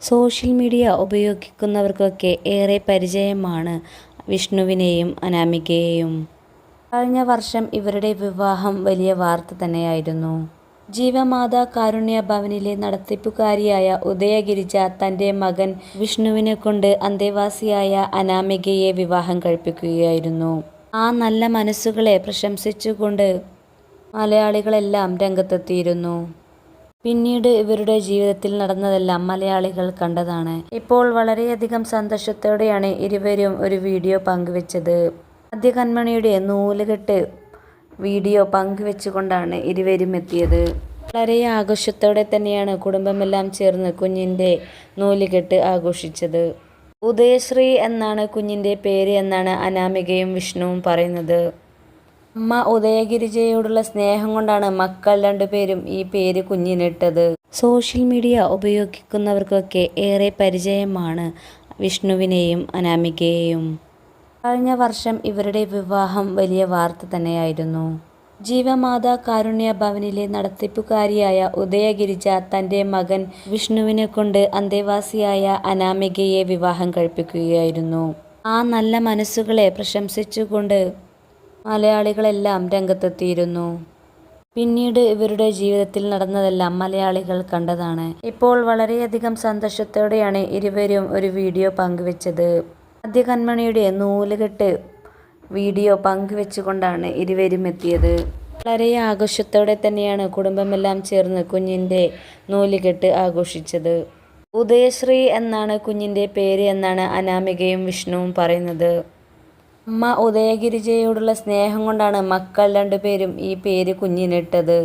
Social media ഉപയോഗിക്കുന്നവർക്കൊക്കെ ഏറെ പരിചയമാണ് വിഷ്ണുവിനെയും അനാമികയെയും. കഴിഞ്ഞ വർഷം ഇവരുടെ വിവാഹം വലിയ വാർത്ത തന്നെയായിരുന്നു. ജീവമാതാ കാരുണ്യ ഭവനിലെ നടത്തിപ്പുകാരിയായ ഉദയഗിരിജ തന്റെ മകൻ വിഷ്ണുവിനെക്കൊണ്ട് അന്തേവാസിയായ അനാമികയെ വിവാഹം കഴിപ്പിക്കുകയായിരുന്നു. ആ നല്ല മനസ്സുകളെ പ്രശംസിച്ചുകൊണ്ട് മലയാളികളെല്ലാം രംഗത്തെത്തിയിരുന്നു. പിന്നീട് ഇവരുടെ ജീവിതത്തിൽ നടന്നതെല്ലാം മലയാളികൾ കണ്ടതാണ്. ഇപ്പോൾ വളരെയധികം സന്തോഷത്തോടെയാണ് ഇരുവരും ഒരു വീഡിയോ പങ്കുവെച്ചത്. ആദ്യ കൺമണിയുടെ നൂലുകെട്ട് വീഡിയോ പങ്കുവെച്ചുകൊണ്ടാണ് ഇരുവരും എത്തിയത്. വളരെ ആഘോഷത്തോടെ തന്നെയാണ് കുടുംബമെല്ലാം ചേർന്ന് കുഞ്ഞിൻ്റെ നൂലുകെട്ട് ആഘോഷിച്ചത്. ഉദയശ്രീ എന്നാണ് കുഞ്ഞിൻ്റെ പേര് എന്നാണ് അനാമികയും വിഷ്ണുവും പറയുന്നത്. അമ്മ ഉദയഗിരിജയോടുള്ള സ്നേഹം കൊണ്ടാണ് മക്കൾ രണ്ടുപേരും ഈ പേര് കുഞ്ഞിനിട്ടത്. സോഷ്യൽ മീഡിയ ഉപയോഗിക്കുന്നവർക്കൊക്കെ ഏറെ പരിചയമാണ് വിഷ്ണുവിനെയും അനാമികയെയും. കഴിഞ്ഞ വർഷം ഇവരുടെ വിവാഹം വലിയ വാർത്ത തന്നെയായിരുന്നു. ജീവമാതാ കാരുണ്യ ഭവനിലെ നടത്തിപ്പുകാരിയായ ഉദയഗിരിജ തന്റെ മകൻ വിഷ്ണുവിനെക്കൊണ്ട് അന്തേവാസിയായ അനാമികയെ വിവാഹം കഴിപ്പിക്കുകയായിരുന്നു. ആ നല്ല മനസ്സുകളെ പ്രശംസിച്ചുകൊണ്ട് മലയാളികളെല്ലാം രംഗത്തെത്തിയിരുന്നു. പിന്നീട് ഇവരുടെ ജീവിതത്തിൽ നടന്നതെല്ലാം മലയാളികൾ കണ്ടതാണ്. ഇപ്പോൾ വളരെയധികം സന്തോഷത്തോടെയാണ് ഇരുവരും ഒരു വീഡിയോ പങ്കുവെച്ചത്. ആദ്യ കൺമണിയുടെ നൂലുകെട്ട് വീഡിയോ പങ്കുവെച്ചുകൊണ്ടാണ് ഇരുവരും എത്തിയത്. വളരെ ആഘോഷത്തോടെ തന്നെയാണ് കുടുംബമെല്ലാം ചേർന്ന് കുഞ്ഞിൻ്റെ നൂലുകെട്ട് ആഘോഷിച്ചത്. ഉദയശ്രീ എന്നാണ് കുഞ്ഞിൻ്റെ പേര് എന്നാണ് അനാമികയും വിഷ്ണുവും പറയുന്നത്. അമ്മ ഉദയഗിരിജയോടുള്ള സ്നേഹം കൊണ്ടാണ് മക്കൾ രണ്ടുപേരും ഈ പേര് കുഞ്ഞിനിട്ടത്.